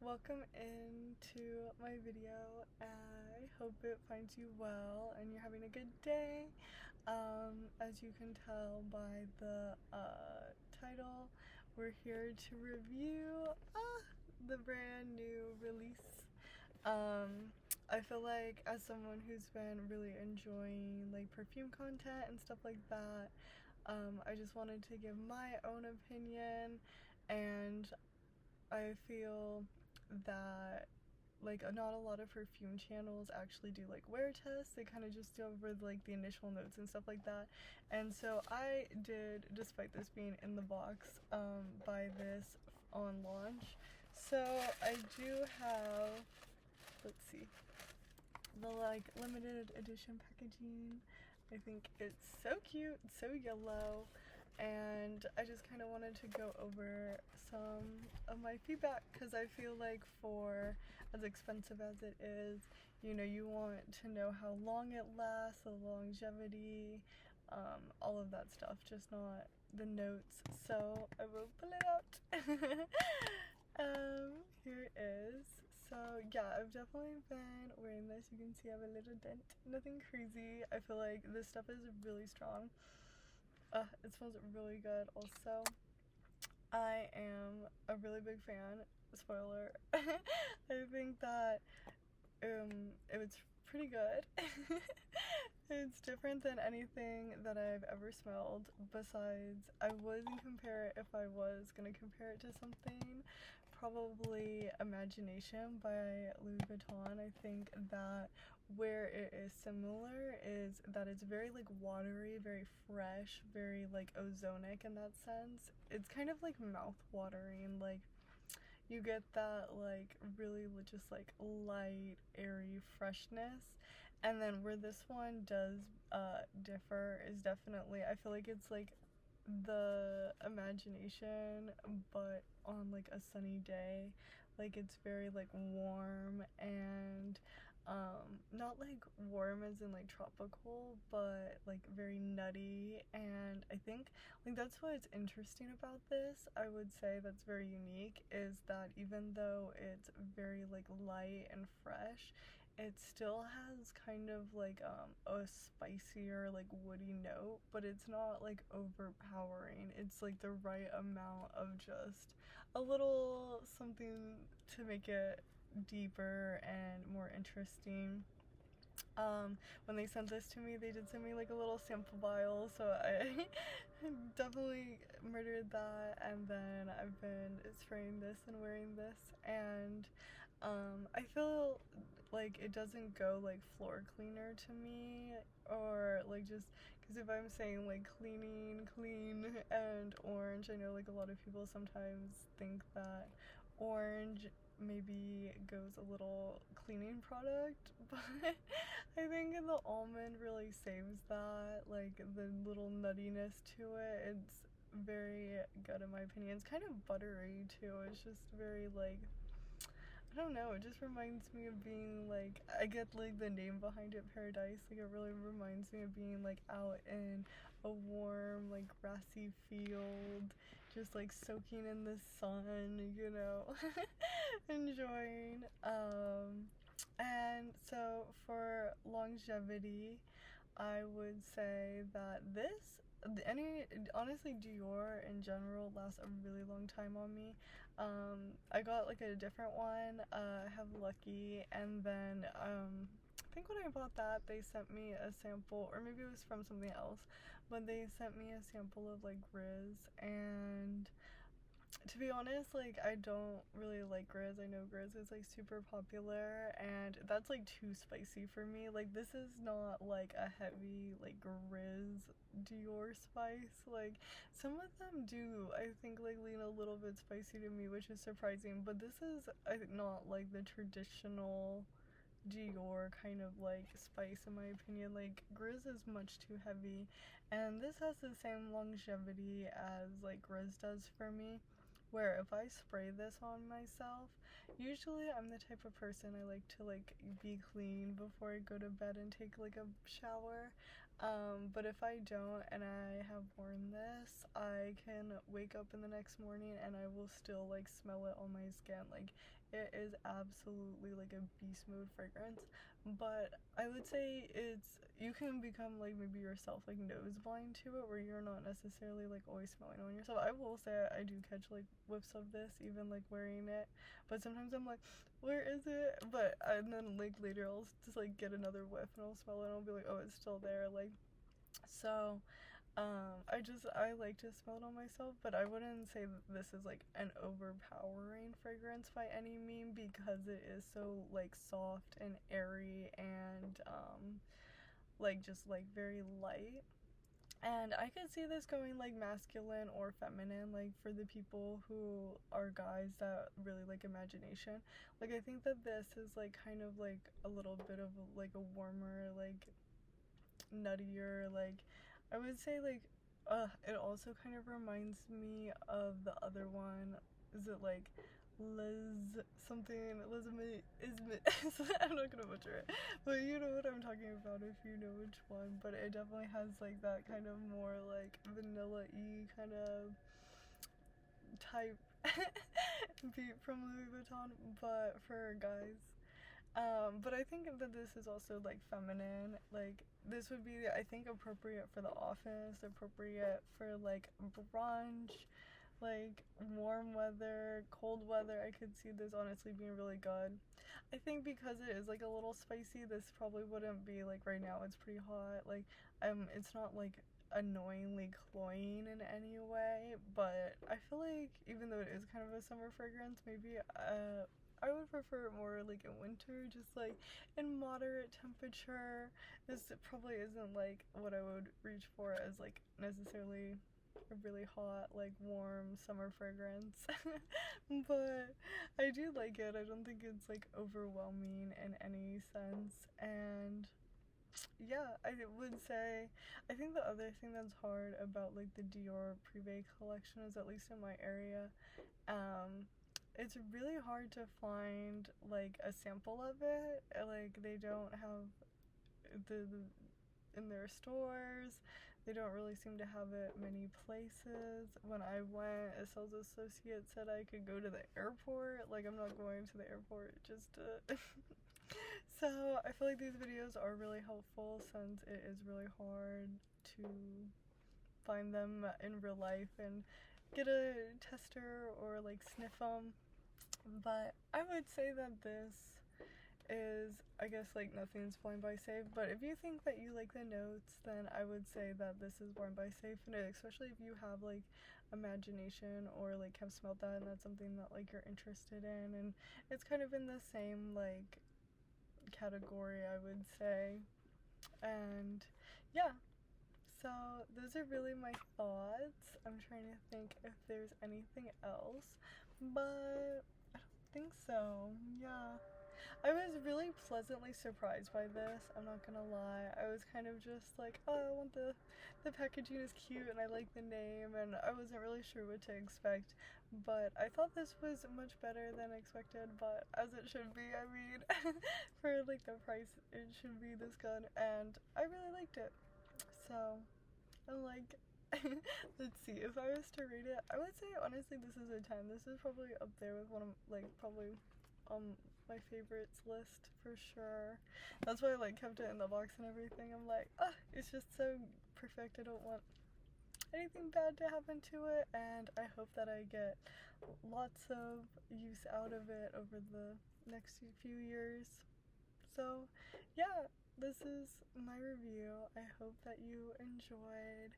Welcome into my video. I hope it finds you well and you're having a good day. As you can tell by the title, we're here to review the brand new release. I feel like as someone who's been really enjoying like perfume content and stuff like that, I just wanted to give my own opinion, and I feel that like not a lot of perfume channels actually do like wear tests. They kind of just go over like the initial notes and stuff like that, and so I did, despite this being in the box, buy this on launch. So I do have, let's see, the like limited edition packaging. I think it's so cute, it's so yellow, and I just kind of wanted to go over some of my feedback because I feel like for as expensive as it is, you know, you want to know how long it lasts, the longevity, all of that stuff, just not the notes. So I will pull it out. Here it is. So yeah, I've definitely been wearing this. You can see I have a little dent, nothing crazy. I feel like this stuff is really strong. It smells really good. Also, I am a really big fan, spoiler. I think that it's pretty good. It's different than anything that I've ever smelled. Besides, I wouldn't compare it. If I was gonna compare it to something, probably Imagination by Louis Vuitton. I think that where it is similar is that it's very like watery, very fresh, very like ozonic in that sense. It's kind of like mouth watering, like you get that like really just like light, airy freshness. And then where this one does differ is definitely, I feel like it's like the Imagination but on like a sunny day. Like it's very like warm and not like warm as in like tropical, but like very nutty. And I think like that's what's interesting about this. I would say that's very unique, is that even though it's very like light and fresh, it still has kind of like a spicier like woody note, but it's not like overpowering. It's like the right amount of just a little something to make it deeper and more interesting. When they sent this to me, they did send me like a little sample vial, so I definitely murdered that. And then I've been spraying this and wearing this, and I feel like it doesn't go like floor cleaner to me, or like just because if I'm saying like clean and orange, I know like a lot of people sometimes think that orange maybe goes a little cleaning product, but I think the almond really saves that, like the little nuttiness to it. It's very good in my opinion. It's kind of buttery too. It's just very like, I don't know, it just reminds me of being like, I get like the name behind it, Paradise. Like it really reminds me of being like out in a warm like grassy field, just like soaking in the sun, you know, enjoying. And so for longevity, I would say that this, any, honestly, Dior in general lasts a really long time on me. I got like a different one. I have Lucky, and then I think when I bought that, they sent me a sample, or maybe it was from something else, but they sent me a sample of like Grizz. And to be honest, like I don't really like Grizz. I know Grizz is like super popular, and that's like too spicy for me. Like this is not like a heavy like Grizz Dior spice. Like some of them do, I think, like lean a little bit spicy to me, which is surprising. But this is, I think, not like the traditional Dior kind of like spice in my opinion. Like Grizz is much too heavy, and this has the same longevity as like Grizz does for me, where if I spray this on myself, usually I'm the type of person, I like to like be clean before I go to bed and take like a shower. But if I don't and I have worn this, I can wake up in the next morning and I will still like smell it on my skin. Like it is absolutely like a beast mode fragrance. But I would say you can become like maybe yourself like nose blind to it, where you're not necessarily like always smelling on yourself. I will say I do catch like whiffs of this even like wearing it, but sometimes I'm like, where is it? But and then like later I'll just like get another whiff and I'll smell it and I'll be like, oh, it's still there. Like, so I like to smell it on myself, but I wouldn't say that this is like an overpowering fragrance by any mean, because it is so like soft and airy and like just like very light. And I could see this going like masculine or feminine, like for the people who are guys that really like imagination. Like I think that this is like kind of like a little bit of like a warmer, like nuttier, like I would say like it also kind of reminds me of the other one. Is it like Liz something? Elizabeth Ismit. I'm not gonna butcher it, but you know what I'm talking about if you know which one. But it definitely has like that kind of more like vanilla-y kind of type beat from Louis Vuitton, but for guys. But I think that this is also like feminine. Like this would be, I think, appropriate for the office, appropriate for like brunch, like warm weather, cold weather. I could see this honestly being really good. I think because it is like a little spicy, this probably wouldn't be like right now. It's pretty hot. Like it's not like annoyingly cloying in any way, but I feel like even though it is kind of a summer fragrance, maybe I would prefer it more like in winter, just like in moderate temperature. This probably isn't like what I would reach for as like necessarily a really hot, like warm summer fragrance. But I do like it. I don't think it's like overwhelming in any sense. And yeah, I would say, I think the other thing that's hard about like the Dior Privé collection is, at least in my area, it's really hard to find like a sample of it. Like they don't have the in their stores. They don't really seem to have it many places. When I went, a sales associate said I could go to the airport. Like I'm not going to the airport just to So I feel like these videos are really helpful, since it is really hard to find them in real life and get a tester or like sniff them. But I would say that this is, I guess, like Nothing's Blind by Safe. But if you think that you like the notes, then I would say that this is Born by Safe, and especially if you have like imagination or like have smelled that and that's something that like you're interested in, and it's kind of in the same like category, I would say. And yeah, so those are really my thoughts. I'm trying to think if there's anything else, but I don't think so. Yeah, I was really pleasantly surprised by this, I'm not gonna lie. I was kind of just like, oh, I want the packaging is cute and I like the name, and I wasn't really sure what to expect, but I thought this was much better than expected, but as it should be. I mean, for like the price, it should be this good, and I really liked it. So I'm like, let's see, if I was to rate it, I would say honestly this is a 10. This is probably up there with one of like probably my favorites list for sure. That's why I like kept it in the box and everything. I'm like, ah, it's just so perfect. I don't want anything bad to happen to it, and I hope that I get lots of use out of it over the next few years. So yeah, this is my review. I hope that you enjoyed,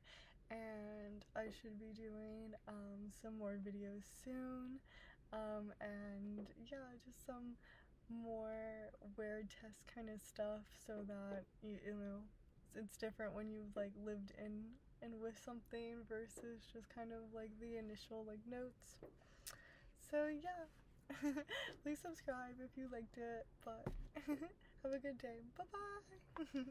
and I should be doing some more videos soon, and yeah, just some more wear test kind of stuff, so that you know, it's different when you've like lived in and with something versus just kind of like the initial like notes. So yeah, please subscribe if you liked it, but have a good day. Bye bye.